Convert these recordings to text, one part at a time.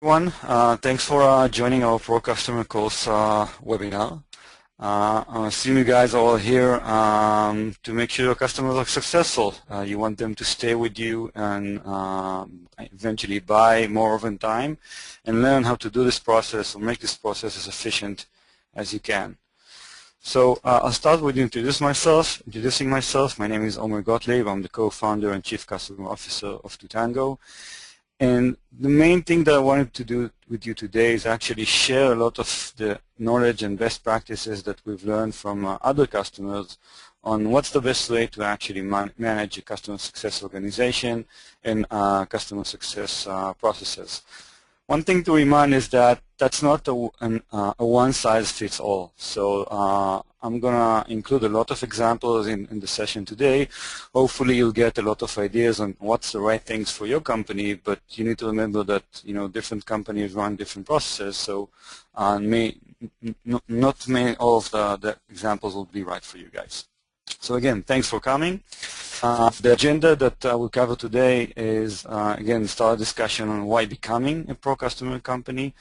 Everyone, thanks for joining our Pro Customer Course webinar. I assume you guys are all here to make sure your customers are successful. You want them to stay with you and eventually buy more over time and learn how to do this process or make this process as efficient as you can. So I'll start with introducing myself. My name is Omer Gottlieb. I'm the co-founder and chief customer officer of Totango. And the main thing that I wanted to do with you today is actually share a lot of the knowledge and best practices that we've learned from other customers on what's the best way to actually manage a customer success organization and customer success processes. One thing to remind is that that's not a one-size-fits-all. So I'm going to include a lot of examples in the session today. Hopefully you'll get a lot of ideas on what's the right things for your company, but you need to remember that different companies run different processes, so not all of the examples will be right for you guys. So again, thanks for coming. The agenda that I will cover today is, again, start a discussion on why becoming a pro-customer company.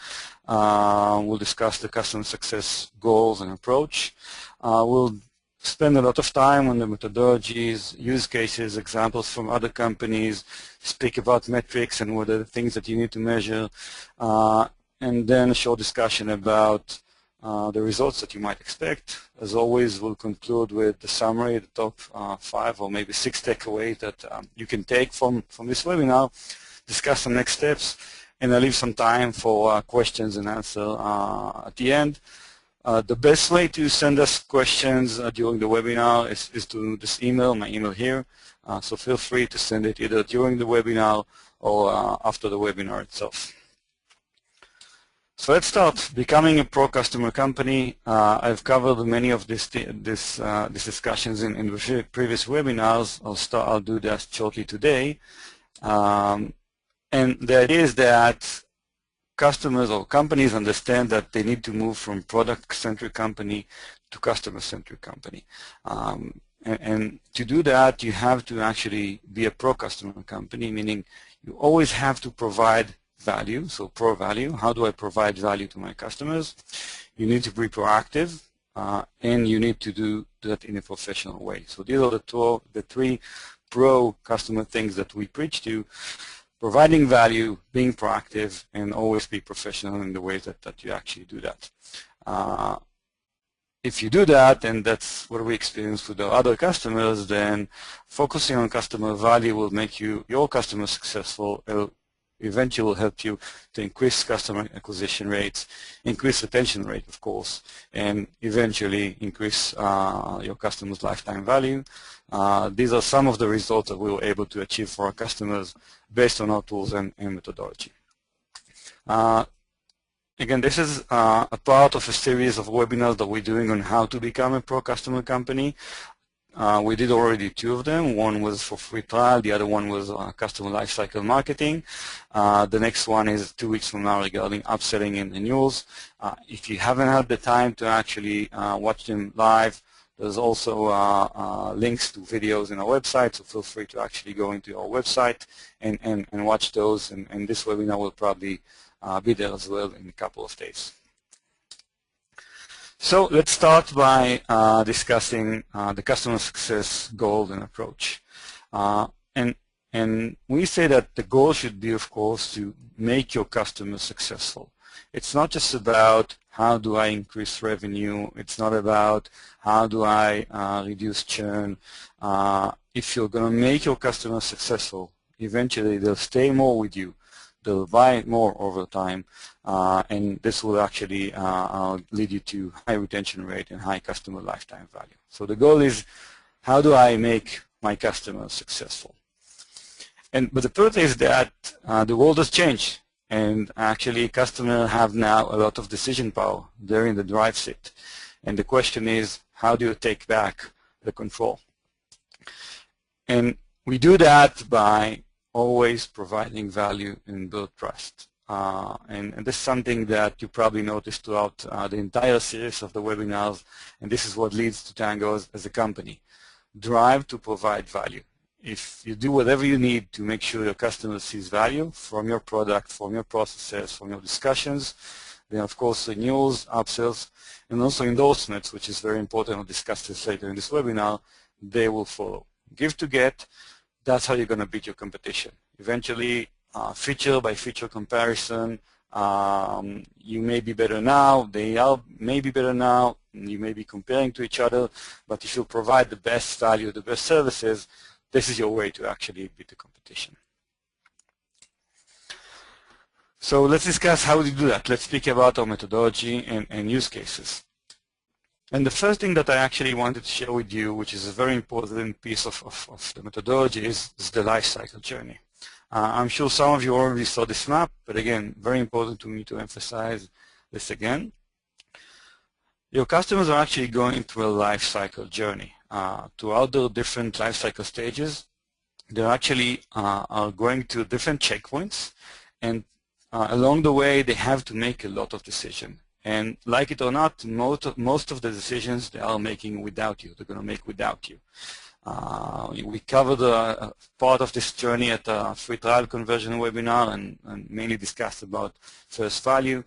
We'll discuss the customer success goals and approach. We'll spend a lot of time on the methodologies, use cases, examples from other companies, speak about metrics and what are the things that you need to measure, and then a short discussion about the results that you might expect. As always, we'll conclude with the summary, the top 5 or maybe 6 takeaways that you can take from this webinar, discuss some next steps, and I'll leave some time for questions and answer at the end. The best way to send us questions during the webinar is to just email, my email here, so feel free to send it either during the webinar or after the webinar itself. So let's start. Becoming a pro-customer company. I've covered many of these discussions in the previous webinars. I'll do that shortly today. And the idea is that customers or companies understand that they need to move from product-centric company to customer-centric company. And to do that, you have to actually be a pro-customer company, meaning you always have to provide value, so pro value. How do I provide value to my customers? You need to be proactive, and you need to do that in a professional way. So these are the three pro customer things that we preach to: providing value, being proactive, and always be professional in the way that you actually do that. If you do that, and that's what we experience with our other customers, then focusing on customer value will make your customers successful. It'll eventually will help you to increase customer acquisition rates, increase retention rate, of course, and eventually increase your customers' lifetime value. These are some of the results that we were able to achieve for our customers based on our tools and methodology. Again, this is a part of a series of webinars that we're doing on how to become a pro-customer company. We did already 2 of them. One was for free trial. The other one was customer lifecycle marketing. The next one is 2 weeks from now regarding upselling and renewals. If you haven't had the time to actually watch them live, there's also links to videos in our website, so feel free to actually go into our website and watch those. And this webinar will probably be there as well in a couple of days. So let's start by discussing the customer success goal and approach. And we say that the goal should be, of course, to make your customers successful. It's not just about how do I increase revenue. It's not about how do I reduce churn. If you're going to make your customers successful, eventually they'll stay more with you. They'll buy more over time, and this will actually lead you to high retention rate and high customer lifetime value. So the goal is, how do I make my customers successful? But the truth is that the world has changed, and actually customers have now a lot of decision power. They're in the drive seat, and the question is, how do you take back the control? And we do that by always providing value and build trust. And this is something that you probably noticed throughout the entire series of the webinars, and this is what leads to Totango as a company. Drive to provide value. if you do whatever you need to make sure your customer sees value from your product, from your processes, from your discussions, then of course renewals, upsells, and also endorsements, which is very important. I'll discuss this later in this webinar, they will follow. Give to get, that's how you're going to beat your competition. Eventually, feature by feature comparison, you may be better now, they are maybe better now, you may be comparing to each other, but if you provide the best value, the best services, this is your way to actually beat the competition. So let's discuss how we do that. Let's speak about our methodology and use cases. And the first thing that I actually wanted to share with you, which is a very important piece of the methodology, is the lifecycle journey. I'm sure some of you already saw this map, but again, very important to me to emphasize this again. Your customers are actually going through a lifecycle journey. Throughout the different lifecycle stages, they actually are going to different checkpoints, and along the way, they have to make a lot of decisions. And like it or not, most of the decisions they are making without you. They're going to make without you. We covered part of this journey at a free trial conversion webinar and mainly discussed about first value.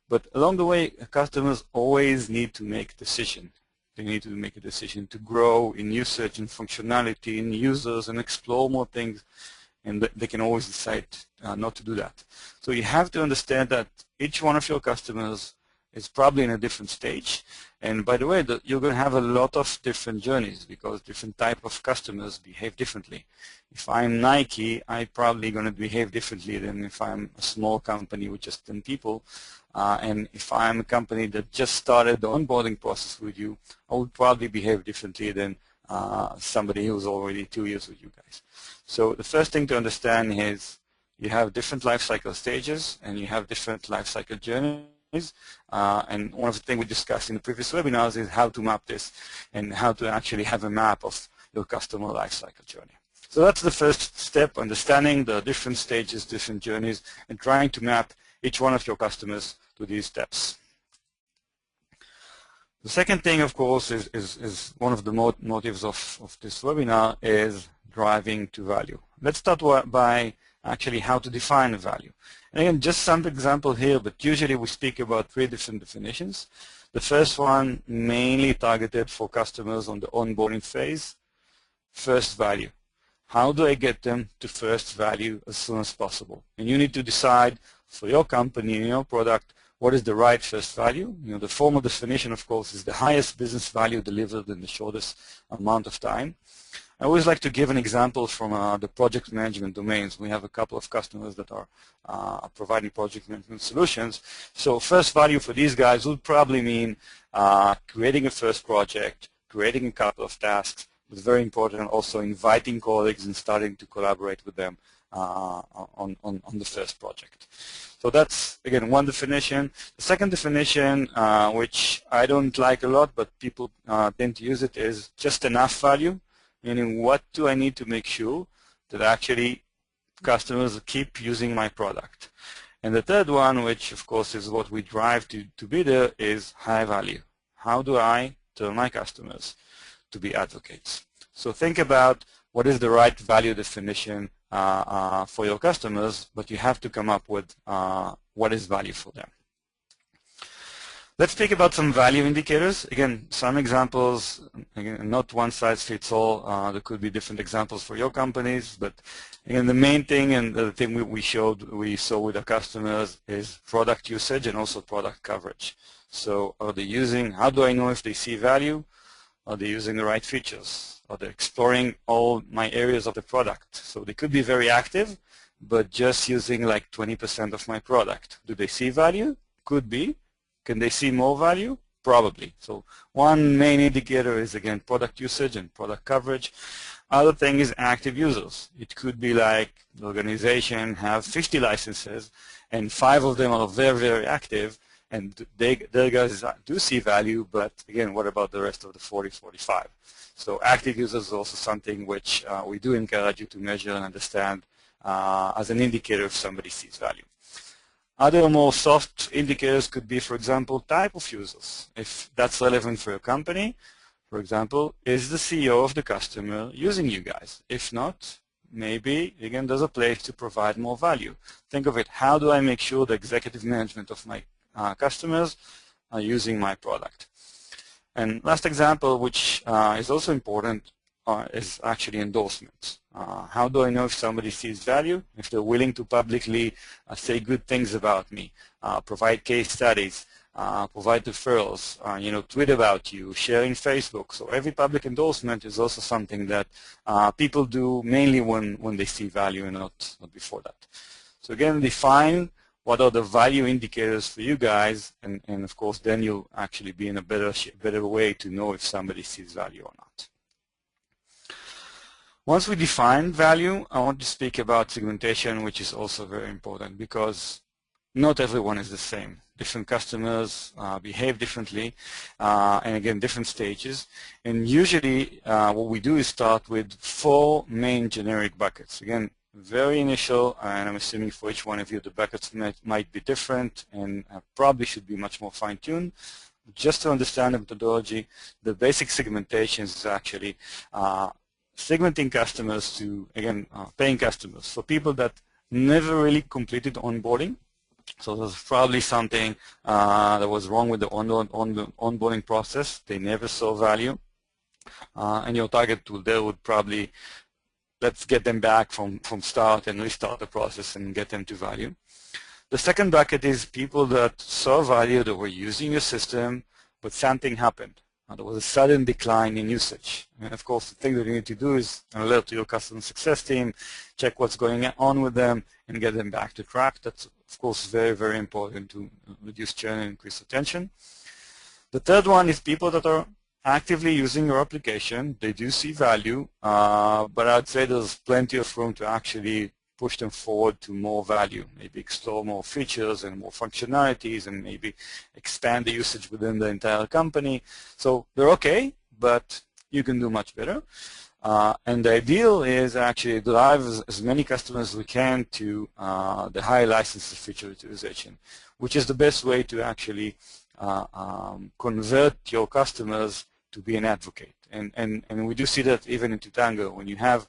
But along the way, customers always need to make a decision. They need to make a decision to grow in usage and functionality, in users, and explore more things. And they can always decide not to do that. So you have to understand that each one of your customers is probably in a different stage. And by the way, you're going to have a lot of different journeys because different type of customers behave differently. If I'm Nike, I'm probably going to behave differently than if I'm a small company with just 10 people. And if I'm a company that just started the onboarding process with you, I would probably behave differently than somebody who's already 2 years with you guys. So the first thing to understand is you have different life cycle stages and you have different life cycle journeys. And one of the things we discussed in the previous webinars is how to map this and how to actually have a map of your customer life cycle journey. So that's the first step, understanding the different stages, different journeys, and trying to map each one of your customers to these steps. The second thing, of course, is one of the motives of this webinar is driving to value. Let's start by actually how to define a value. And again, just some example here, but usually we speak about 3 different definitions. The first one mainly targeted for customers on the onboarding phase, first value. How do I get them to first value as soon as possible? And you need to decide for your company and your product what is the right first value. You know, the formal definition, of course, is the highest business value delivered in the shortest amount of time. I always like to give an example from the project management domains. We have a couple of customers that are providing project management solutions. So first value for these guys would probably mean creating a first project, creating a couple of tasks. It's very important also inviting colleagues and starting to collaborate with them on the first project. So that's, again, one definition. The second definition, which I don't like a lot, but people tend to use it, is just enough value. Meaning, what do I need to make sure that actually customers keep using my product? And the third one, which of course is what we drive to be there, is high value. How do I turn my customers to be advocates? So think about what is the right value definition for your customers, but you have to come up with what is value for them. Let's speak about some value indicators. Again, some examples, again, not one size fits all. There could be different examples for your companies, but again, the main thing and the thing we saw with our customers is product usage and also product coverage. So are they using, how do I know if they see value? Are they using the right features? Are they exploring all my areas of the product? So they could be very active, but just using like 20% of my product. Do they see value? Could be. Can they see more value? Probably. So one main indicator is, again, product usage and product coverage. Other thing is active users. It could be like the organization have 50 licenses and 5 of them are very, very active, and their guys do see value, but again, what about the rest of the 40, 45? So active users is also something which we do encourage you to measure and understand as an indicator if somebody sees value. Other more soft indicators could be, for example, type of users. If that's relevant for your company, For example, is the CEO of the customer using you guys? If not, maybe, again, there's a place to provide more value. Think of it, how do I make sure the executive management of my customers are using my product? And last example, which is also important, is actually endorsements. How do I know if somebody sees value? If they're willing to publicly say good things about me, provide case studies, provide referrals, tweet about you, share in Facebook. So every public endorsement is also something that people do mainly when they see value and not before that. So again, define what are the value indicators for you guys, and of course then you'll actually be in a better way to know if somebody sees value or not. Once we define value, I want to speak about segmentation, which is also very important because not everyone is the same. Different customers behave differently, and again, different stages. And usually what we do is start with 4 main generic buckets. Again, very initial, and I'm assuming for each one of you the buckets might be different and probably should be much more fine-tuned. Just to understand the methodology, the basic segmentation is actually segmenting customers to, again, paying customers. For people that never really completed onboarding, so there's probably something that was wrong with the onboarding process. They never saw value. And your target tool there would probably, let's get them back from start and restart the process and get them to value. The second bucket is people that saw value, that were using your system, but something happened. There was a sudden decline in usage. And of course, the thing that you need to do is alert to your customer success team, check what's going on with them, and get them back to track. That's, of course, very, very important to reduce churn and increase retention. The third one is people that are actively using your application. They do see value, but I'd say there's plenty of room to actually push them forward to more value, maybe explore more features and more functionalities, and maybe expand the usage within the entire company. So they're okay, but you can do much better. And the ideal is actually drive as many customers as we can to the high license feature utilization, which is the best way to actually convert your customers to be an advocate. And we do see that even in Totango, when you have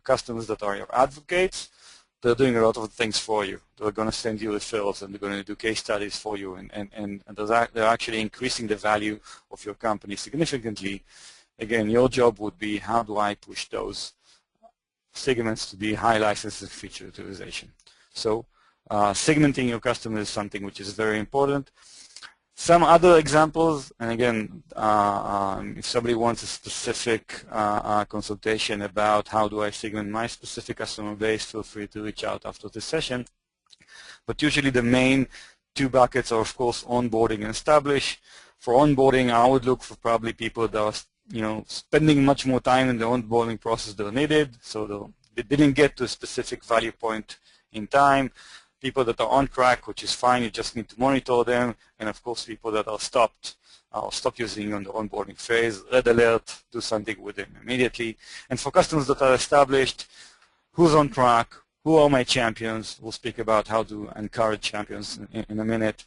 customers that are your advocates, they're doing a lot of things for you. They're going to send you referrals, and they're going to do case studies for you, and they're actually increasing the value of your company significantly. Again, your job would be, how do I push those segments to be high license and feature utilization? So segmenting your customers is something which is very important. Some other examples, and again, if somebody wants a specific consultation about how do I segment my specific customer base, feel free to reach out after this session. But usually the main 2 buckets are, of course, onboarding and establish. For onboarding, I would look for probably people that are spending much more time in the onboarding process than needed, so they didn't get to a specific value point in time. People that are on track, which is fine, you just need to monitor them, and of course people that are stopped using on the onboarding phase, red alert, do something with them immediately. And for customers that are established, who's on track, who are my champions? We'll speak about how to encourage champions in a minute.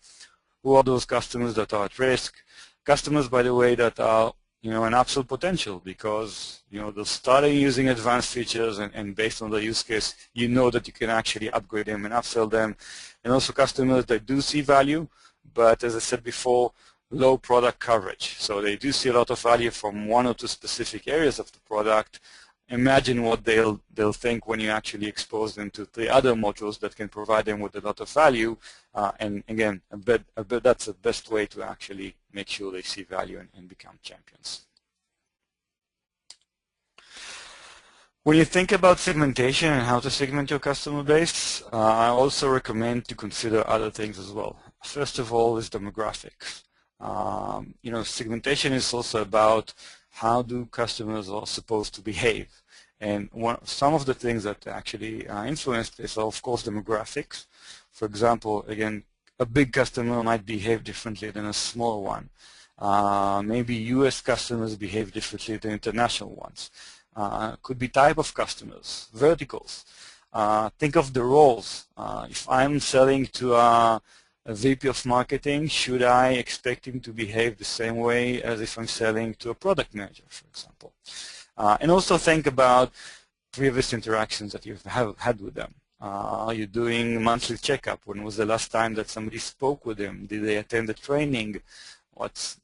Who are those customers that are at risk? Customers, by the way, that are an absolute potential because they're starting using advanced features, and based on the use case, that you can actually upgrade them and upsell them. And also customers that do see value, but as I said before, low product coverage. So they do see a lot of value from 1 or 2 specific areas of the product. Imagine what they'll think when you actually expose them to 3 other modules that can provide them with a lot of value. And again, I bet that's the best way to actually make sure they see value and become champions. When you think about segmentation and how to segment your customer base, I also recommend to consider other things as well. First of all is demographics. Segmentation is also about how do customers are supposed to behave. And some of the things that actually influence this are, of course, demographics. For example, again, a big customer might behave differently than a small one. Maybe US customers behave differently than international ones. Could be type of customers, verticals. Think of the roles. If I'm selling to a VP of marketing, should I expect him to behave the same way as if I'm selling to a product manager, for example? And also think about previous interactions that you've had with them. Are you doing monthly checkup? When was the last time that somebody spoke with them? Did they attend the training? What's,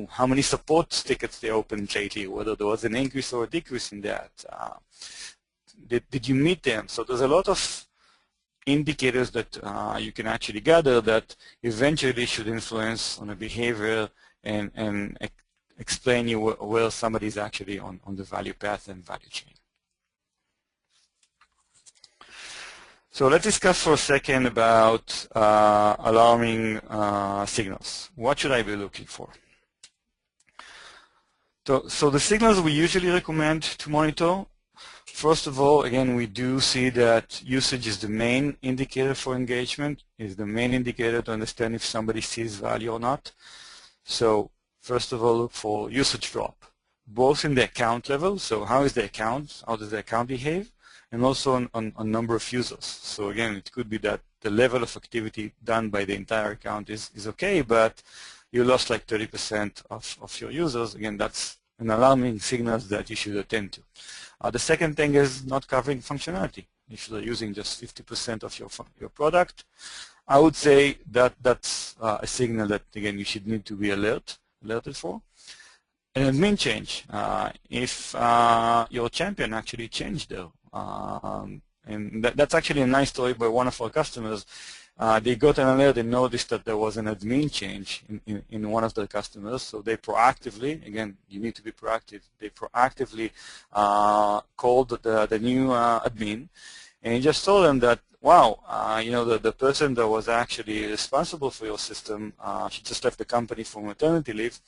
how many support tickets they opened lately? Whether there was an increase or a decrease in that? Did you meet them? So there's a lot of indicators that you can actually gather that eventually should influence on a behavior and explain you where somebody is actually on the value path and value chain. So let's discuss for a second about alarming signals. What should I be looking for? So the signals we usually recommend to monitor, first of all, again, we do see that usage is the main indicator for engagement, is the main indicator to understand if somebody sees value or not. So first of all, look for usage drop, both in the account level, so how is the account, how does the account behave, and also on number of users. So again, it could be that the level of activity done by the entire account is okay, but you lost like 30% of your users. Again, that's an alarming signal that you should attend to. The second thing is not covering functionality. If you're using just 50% of your product, I would say that that's a signal that, again, you should need to be alerted for. An admin change. If your champion actually changed though, and that's actually a nice story by one of our customers. They got an alert and noticed that there was an admin change in one of their customers, so they proactively, again, you need to be proactive, they proactively called the new admin, and he just told them that, wow, the person that was actually responsible for your system, she just left the company for maternity leave,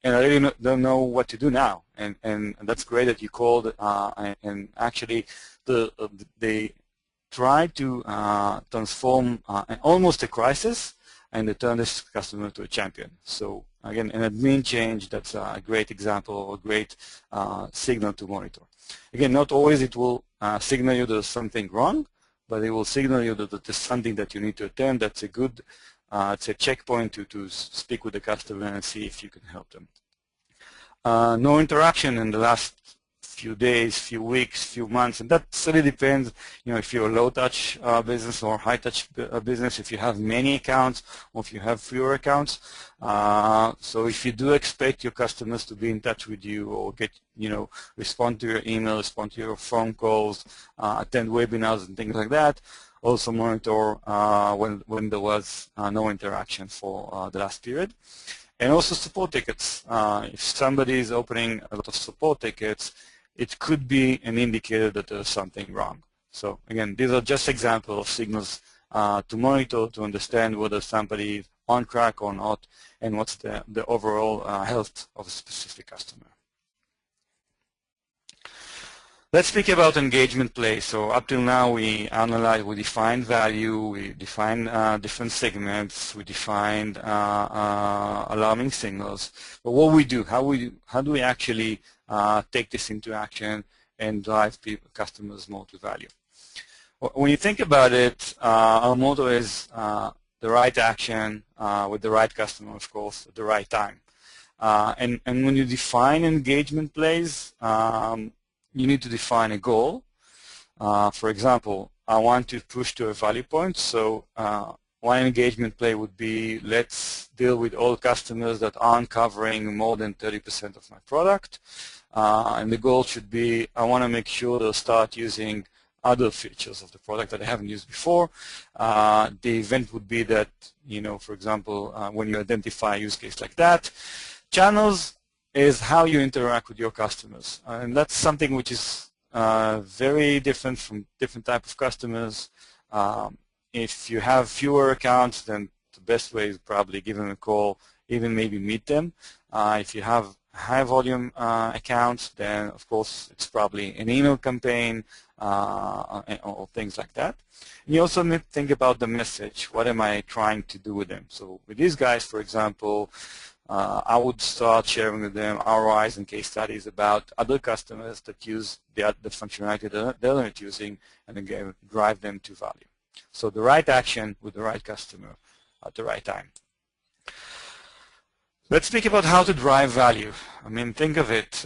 and I really don't know what to do now. And that's great that you called, and actually they tried to transform almost a crisis and they turn this customer to a champion. So again, an admin change, that's a great example, a great signal to monitor. Again, not always it will signal you there's something wrong, but it will signal you that there's something that you need to attend. That's a good it's a checkpoint to speak with the customer and see if you can help them. No interaction in the last few days, few weeks, few months, and that really depends, if you're a low-touch business or high-touch business, if you have many accounts or if you have fewer accounts. So if you do expect your customers to be in touch with you or get, respond to your email, respond to your phone calls, attend webinars and things like that, also monitor when there was no interaction for the last period. And also support tickets. If somebody is opening a lot of support tickets, it could be an indicator that there's something wrong. So again, these are just examples of signals to monitor to understand whether somebody is on track or not and what's the overall health of a specific customer. Let's speak about engagement play. So up till now, we analyze, we define value, we define different segments, we defined alarming signals. But what we do, how do we actually take this into action and drive customers more to value? When you think about it, our motto is the right action with the right customer, of course, at the right time. And when you define engagement plays, you need to define a goal. For example, I want to push to a value point, so one engagement play would be, let's deal with all customers that aren't covering more than 30% of my product. And the goal should be, I want to make sure they'll start using other features of the product that I haven't used before. The event would be that, for example, when you identify a use case like that, channels is how you interact with your customers. And that's something which is very different from different type of customers. If you have fewer accounts, then the best way is probably give them a call, even maybe meet them. If you have high volume accounts, then of course it's probably an email campaign or things like that. And you also need to think about the message. What am I trying to do with them? So with these guys, for example, I would start sharing with them ROIs and case studies about other customers that use the functionality that they're not using, and again, drive them to value. So the right action with the right customer at the right time. Let's speak about how to drive value. I mean, think of it.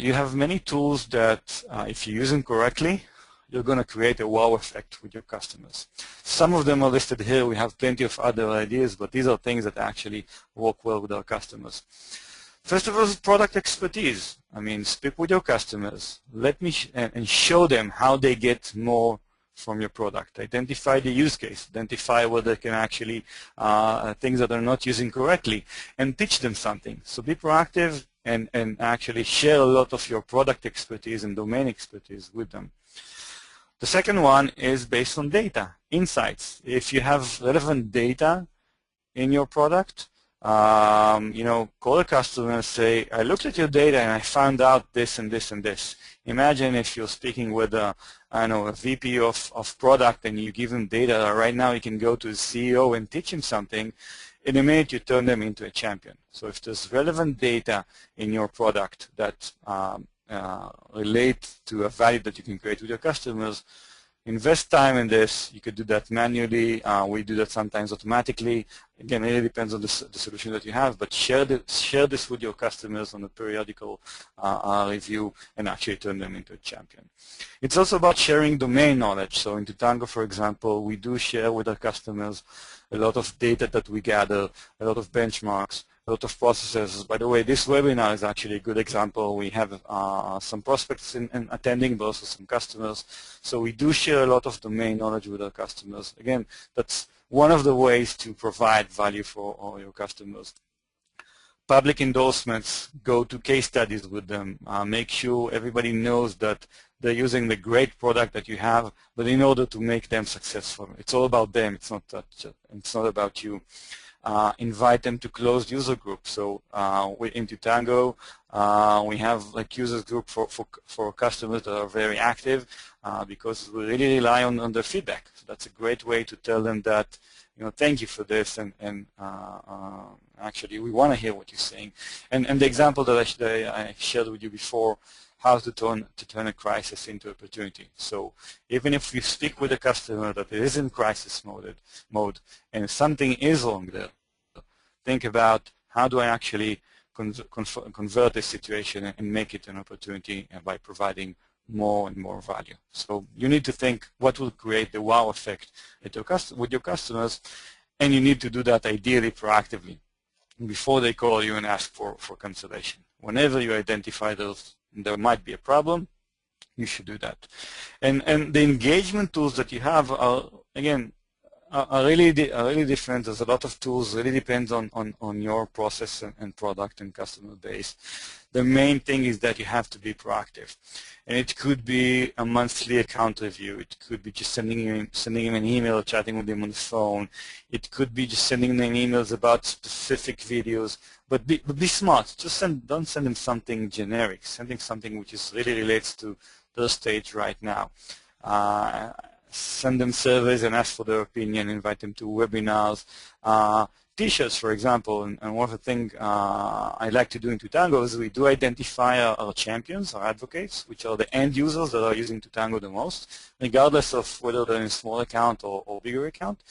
You have many tools that, if you use them correctly, you're going to create a wow effect with your customers. Some of them are listed here. We have plenty of other ideas, but these are things that actually work well with our customers. First of all, product expertise. I mean, speak with your customers. And show them how they get more from your product. Identify the use case. Identify what they can actually, things that they're not using correctly, and teach them something. So be proactive and actually share a lot of your product expertise and domain expertise with them. The second one is based on data, insights. If you have relevant data in your product, call a customer and say, I looked at your data and I found out this and this and this. Imagine if you're speaking with a VP of product and you give him data. Right now you can go to the CEO and teach him something. In a minute you turn them into a champion. So if there's relevant data in your product that relate to a value that you can create with your customers, invest time in this. You could do that manually. We do that sometimes automatically. Again, it really depends on the solution that you have, but share this with your customers on a periodical review and actually turn them into a champion. It's also about sharing domain knowledge. So in Totango, for example, we do share with our customers a lot of data that we gather, a lot of benchmarks, a lot of processes. By the way, this webinar is actually a good example. We have some prospects in attending, but also some customers. So we do share a lot of domain knowledge with our customers. Again, that's one of the ways to provide value for all your customers. Public endorsements, go to case studies with them. Make sure everybody knows that they're using the great product that you have, but in order to make them successful. It's all about them. It's not about you. Invite them to closed user groups. So in Totango, we have like users group for customers that are very active because we really rely on their feedback. So that's a great way to tell them that, thank you for this, and actually we want to hear what you're saying. And the example that I shared with you before, how to turn a crisis into opportunity. So even if you speak with a customer that is in crisis mode and something is wrong there, think about how do I actually convert this situation and make it an opportunity by providing more and more value. So you need to think what will create the wow effect with your customers, and you need to do that ideally proactively before they call you and ask for cancellation. Whenever you identify there might be a problem, you should do that. And the engagement tools that you have are, again, are really different. There's a lot of tools. Really depends on your process and product and customer base. The main thing is that you have to be proactive, and it could be a monthly account review. It could be just sending him an email, chatting with him on the phone. It could be just sending them emails about specific videos. But be smart. Just don't send them something generic. Send them something which really relates to their stage right now. Send them surveys and ask for their opinion. Invite them to webinars. T-shirts, for example, and one of the things I like to do in Totango is we do identify our champions, our advocates, which are the end users that are using Totango the most, regardless of whether they're in a small account or bigger account.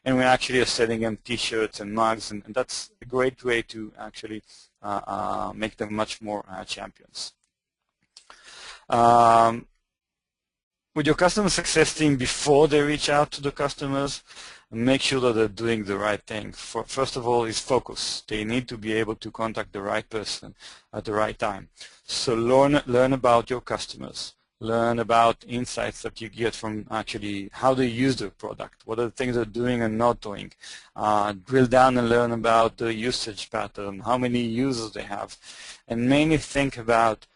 And we actually are selling them T-shirts and mugs, and that's a great way to actually make them much more champions. With your customer success team, before they reach out to the customers, make sure that they're doing the right thing. First of all is focus. They need to be able to contact the right person at the right time. So learn about your customers. Learn about insights that you get from actually how they use the product, what are the things they're doing and not doing. Drill down and learn about the usage pattern, how many users they have, and mainly think about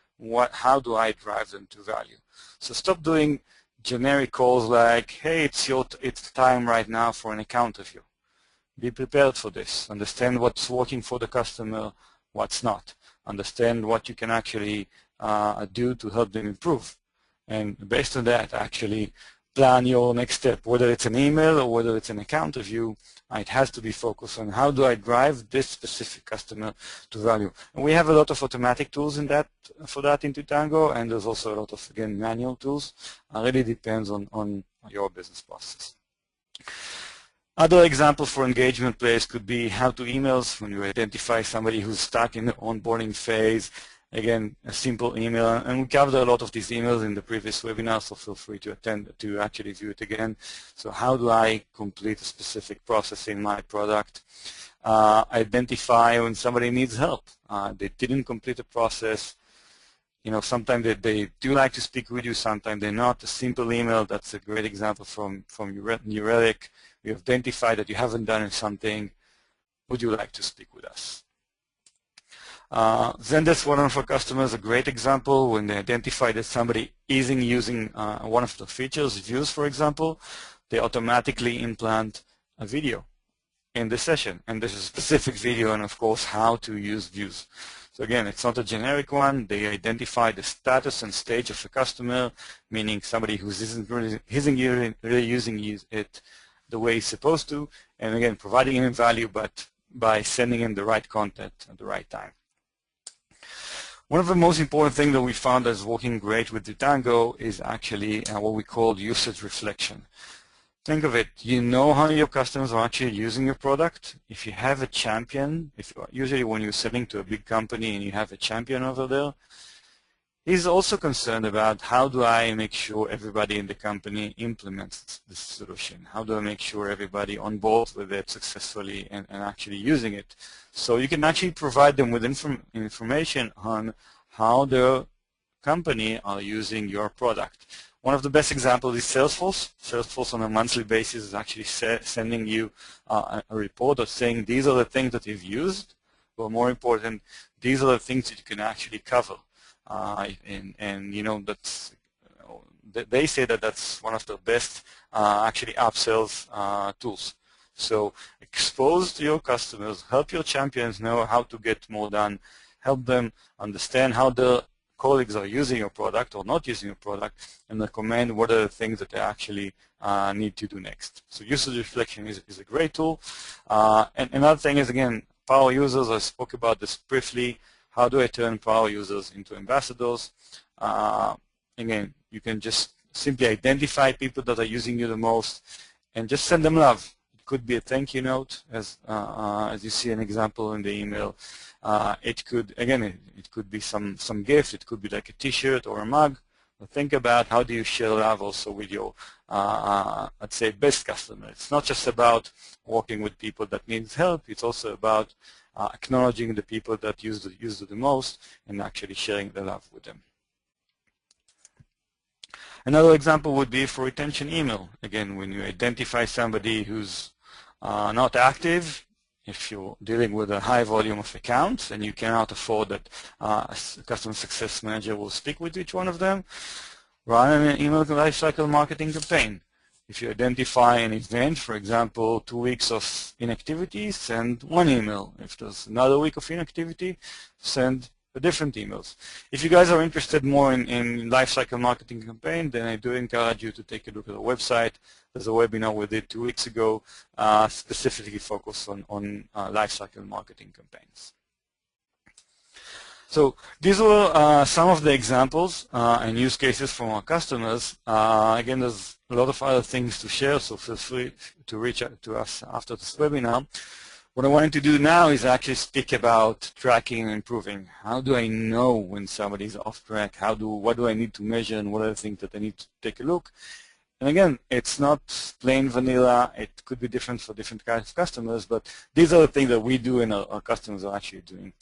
how do I drive them to value. So stop doing generic calls like, hey, it's time right now for an account review. Be prepared for this. Understand what's working for the customer, what's not. Understand what you can actually do to help them improve. And based on that, actually plan your next step, whether it's an email or whether it's an account review. It has to be focused on how do I drive this specific customer to value. And we have a lot of automatic tools for that in Totango, and there's also a lot of, again, manual tools. It really depends on your business process. Other example for engagement plays could be how to emails when you identify somebody who's stuck in the onboarding phase. Again, a simple email, and we covered a lot of these emails in the previous webinar, so feel free to attend to actually view it again. So how do I complete a specific process in my product? Identify when somebody needs help. They didn't complete a process. You know, sometimes they do like to speak with you, sometimes they're not. A simple email, that's a great example from New Relic. We identify that you haven't done something. Would you like to speak with us? Zendesk, one of our customers, a great example when they identify that somebody isn't using one of the features, views for example, they automatically implant a video in the session. And this is a specific video and of course how to use views. So again, it's not a generic one. They identify the status and stage of a customer, meaning somebody who isn't really using it the way it's supposed to, and again, providing him value, but by sending him the right content at the right time. One of the most important things that we found that's working great with Totango is actually what we call usage reflection. Think of it, you know how your customers are actually using your product. If you have a champion, usually when you're selling to a big company and you have a champion over there, he's also concerned about how do I make sure everybody in the company implements this solution? How do I make sure everybody on board with it successfully and actually using it? So you can actually provide them with information on how the company are using your product. One of the best examples is Salesforce. Salesforce on a monthly basis is actually sending you a report of saying these are the things that you've used, but more important, these are the things that you can actually cover. And you know, that's, they say that that's one of the best actually upsells tools. So expose to your customers, help your champions know how to get more done, help them understand how the colleagues are using your product or not using your product, and recommend what are the things that they actually need to do next. So usage reflection is a great tool. And another thing is, again, power users. I spoke about this briefly. How do I turn power users into ambassadors? Again, you can just simply identify people that are using you the most and just send them love. It could be a thank you note, as you see an example in the email. It could, again, it could be some gift. It could be like a T-shirt or a mug. But think about how do you share love also with your, let's say, best customer. It's not just about working with people that need help. It's also about acknowledging the people that use it the most and actually sharing the love with them. Another example would be for retention email. Again, when you identify somebody who's not active, if you're dealing with a high volume of accounts and you cannot afford that a customer success manager will speak with each one of them, run an email lifecycle marketing campaign. If you identify an event, for example, 2 weeks of inactivity, send one email. If there's another week of inactivity, send a different emails. If you guys are interested more in lifecycle marketing campaign, then I do encourage you to take a look at the website. There's a webinar we did 2 weeks ago, specifically focused on lifecycle marketing campaigns. So these were some of the examples and use cases from our customers. Again, there's a lot of other things to share, so feel free to reach out to us after this webinar. What I wanted to do now is actually speak about tracking and improving. How do I know when somebody's off track? What do I need to measure, and what are the things that I need to take a look? And again, it's not plain vanilla. It could be different for different kinds of customers, but these are the things that we do and our customers are actually doing.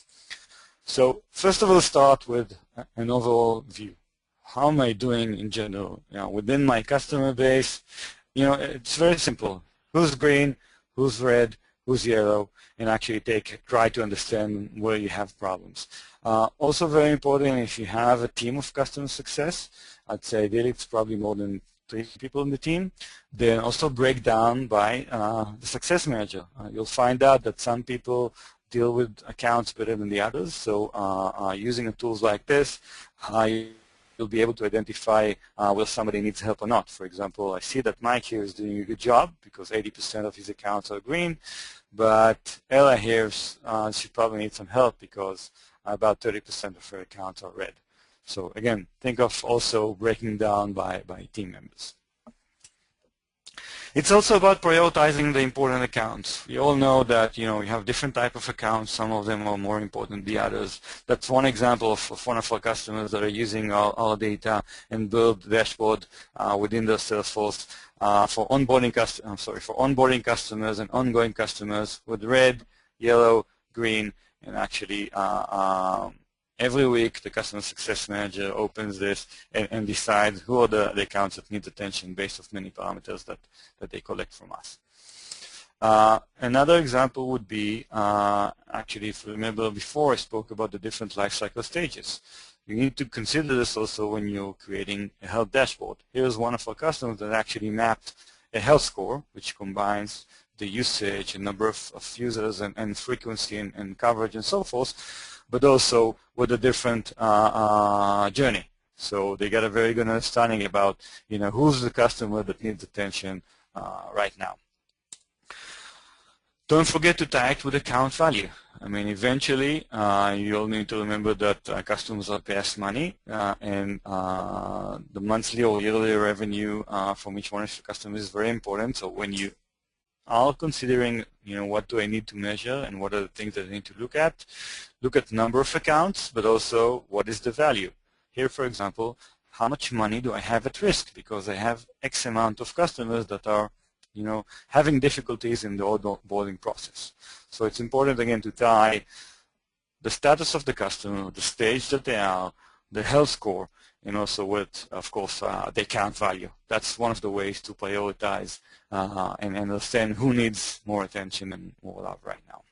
So first of all, start with an overall view. How am I doing in general? You know, within my customer base, you know, it's very simple. Who's green? Who's red? Who's yellow? And actually try to understand where you have problems. Also very important, if you have a team of customer success, I'd say ideally it's probably more than 3 people in the team, then also break down by the success manager. You'll find out that some people deal with accounts better than the others. So using tools like this, you'll be able to identify whether somebody needs help or not. For example, I see that Mike here is doing a good job because 80% of his accounts are green, but Ella here should probably need some help because about 30% of her accounts are red. So again, think of also breaking down by team members. It's also about prioritizing the important accounts. We all know that we have different type of accounts. Some of them are more important than the others. That's one example of one of our customers that are using our data and build dashboard within their Salesforce for onboarding customers and ongoing customers with red, yellow, green, and actually every week the customer success manager opens this and decides who are the accounts that need attention based on many parameters that they collect from us. Another example would be, actually, if you remember before I spoke about the different life cycle stages. You need to consider this also when you're creating a health dashboard. Here's one of our customers that actually mapped a health score, which combines the usage and number of users and frequency and coverage and so forth, but also with a different journey. So they get a very good understanding about who's the customer that needs attention right now. Don't forget to tie it with account value. I mean, eventually, you'll need to remember that customers are past money, and the monthly or yearly revenue from each one of your customers is very important. So when you are considering, what do I need to measure and what are the things that I need to look at number of accounts, but also what is the value. Here, for example, how much money do I have at risk because I have X amount of customers that are having difficulties in the onboarding process. So it's important, again, to tie the status of the customer, the stage that they are, the health score, and also with, of course, the account value. That's one of the ways to prioritize and understand who needs more attention and more love right now.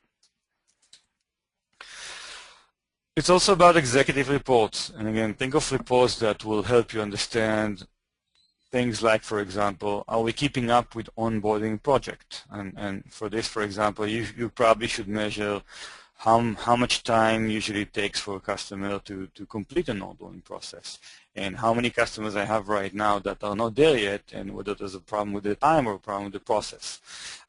It's also about executive reports. And again, think of reports that will help you understand things like, for example, are we keeping up with onboarding project? And for this, for example, you probably should measure how much time usually it takes for a customer to complete an onboarding process, and how many customers I have right now that are not there yet, and whether there's a problem with the time or a problem with the process.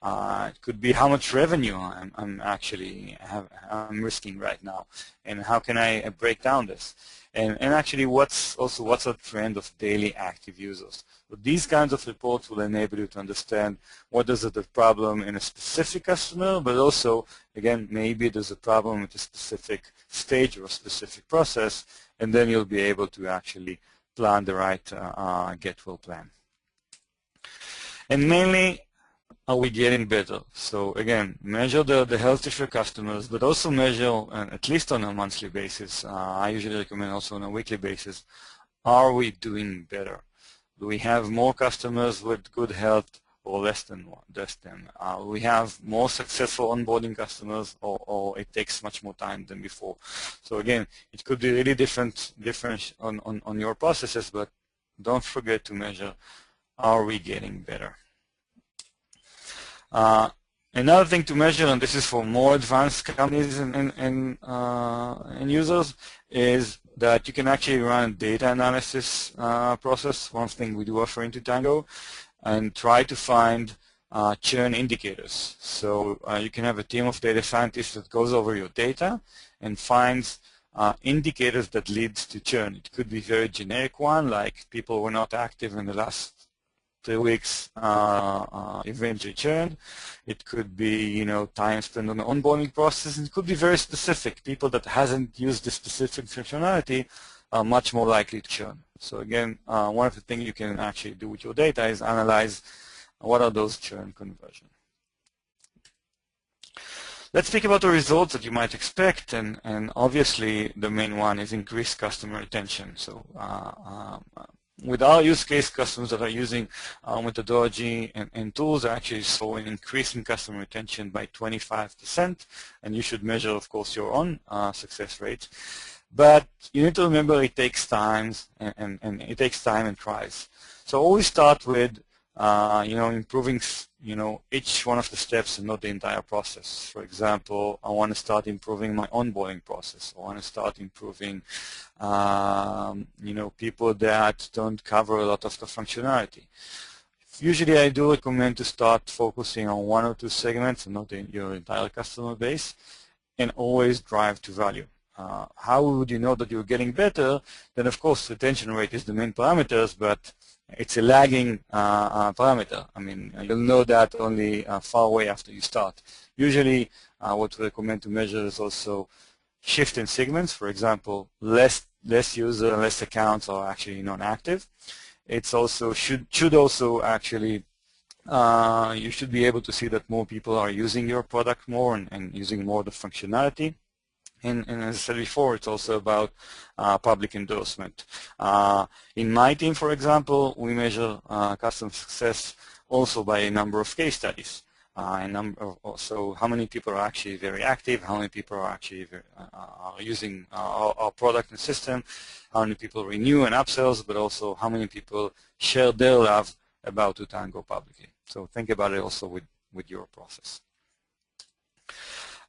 It could be how much revenue I'm risking right now, and how can I break down this. And actually, what's a trend of daily active users? So these kinds of reports will enable you to understand what is the problem in a specific customer, but also, again, maybe there's a problem with a specific stage or a specific process, and then you'll be able to actually plan the right get well plan. And mainly, are we getting better? So again, measure the health of your customers, but also measure, at least on a monthly basis, I usually recommend also on a weekly basis, are we doing better? Do we have more customers with good health or less than? We have more successful onboarding customers, or it takes much more time than before. So again, it could be really different on your processes, but don't forget to measure, are we getting better? Another thing to measure, and this is for more advanced companies and users, is that you can actually run a data analysis process. One thing we do offer in Totango, and try to find churn indicators. So you can have a team of data scientists that goes over your data and finds indicators that lead to churn. It could be a very generic one, like people were not active in the last 3 weeks, eventually churned. It could be, time spent on the onboarding process. It could be very specific. People that hasn't used this specific functionality are much more likely to churn. So again, one of the things you can actually do with your data is analyze what are those churn conversions. Let's speak about the results that you might expect, and obviously the main one is increased customer retention. So with our use case, customers that are using our methodology and tools actually saw an increase in customer retention by 25%, and you should measure, of course, your own success rate. But you need to remember it takes time, and it takes time and tries. So always start with improving each one of the steps and not the entire process. For example, I want to start improving my onboarding process. I want to start improving people that don't cover a lot of the functionality. Usually I do recommend to start focusing on 1 or 2 segments and not your entire customer base, and always drive to value. How would you know that you're getting better? Then of course retention rate is the main parameters, but it's a lagging parameter. I mean, you'll know that only far away after you start. Usually, what we recommend to measure is also shift in segments. For example, less user, less accounts are actually non-active. It's also should also actually you should be able to see that more people are using your product more and using more of the functionality. And as I said before, it's also about public endorsement. In my team, for example, we measure customer success also by a number of case studies. So how many people are actually very active, how many people are actually are using our product and system, how many people renew and upsells, but also how many people share their love about Totango publicly. So think about it also with your process.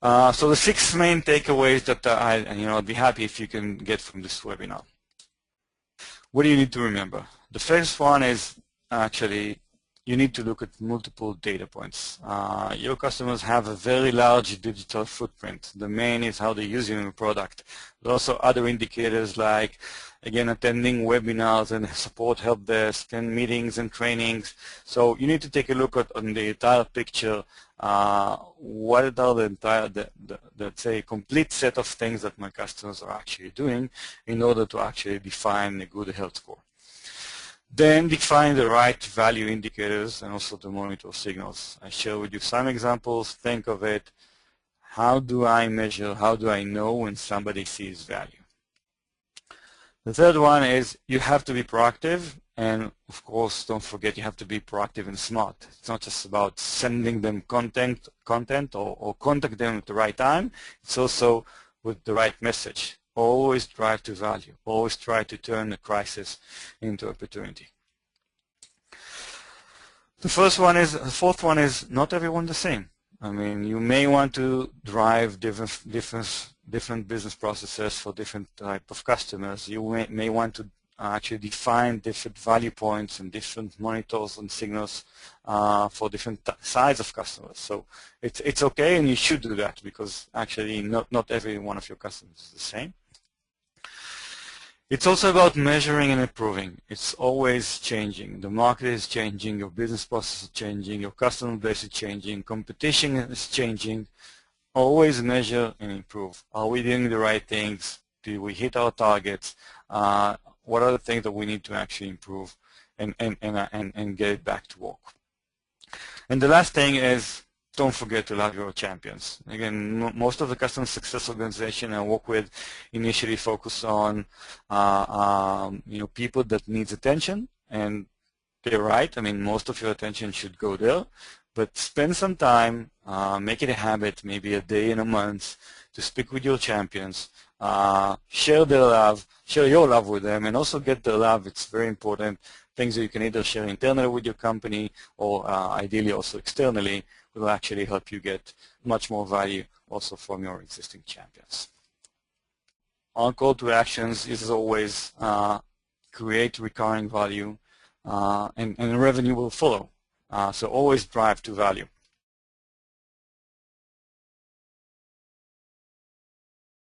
So the 6 main takeaways that I'd be happy if you can get from this webinar. What do you need to remember? The first one is actually you need to look at multiple data points. Your customers have a very large digital footprint. The main is how they use your product. But also other indicators like, again, attending webinars and support help desk and meetings and trainings. So you need to take a look at on the entire picture. What are the entire, let's say, complete set of things that my customers are actually doing in order to actually define a good health score. Then define the right value indicators and also the monitor signals. I share with you some examples. Think of it. How do I measure? How do I know when somebody sees value? The third one is you have to be proactive, and of course, don't forget you have to be proactive and smart. It's not just about sending them content or contact them at the right time. It's also with the right message. Always drive to value. Always try to turn a crisis into opportunity. The fourth one is not everyone the same. I mean, you may want to drive different business processes for different type of customers. You may want to actually define different value points and different monitors and signals for different size of customers. So it's okay, and you should do that because actually not every one of your customers is the same. It's also about measuring and improving. It's always changing. The market is changing, your business process is changing, your customer base is changing, competition is changing. Always measure and improve. Are we doing the right things? Do we hit our targets? What are the things that we need to actually improve and get it back to work? And the last thing is, don't forget to love your champions. Again, most of the customer success organization I work with initially focus on people that needs attention, and they're right. I mean, most of your attention should go there, but spend some time, make it a habit, maybe a day in a month, to speak with your champions, share their love, share your love with them, and also get their love. It's very important. Things that you can either share internally with your company or ideally also externally will actually help you get much more value also from your existing champions. Our call to actions is always create recurring value and revenue will follow. So always drive to value.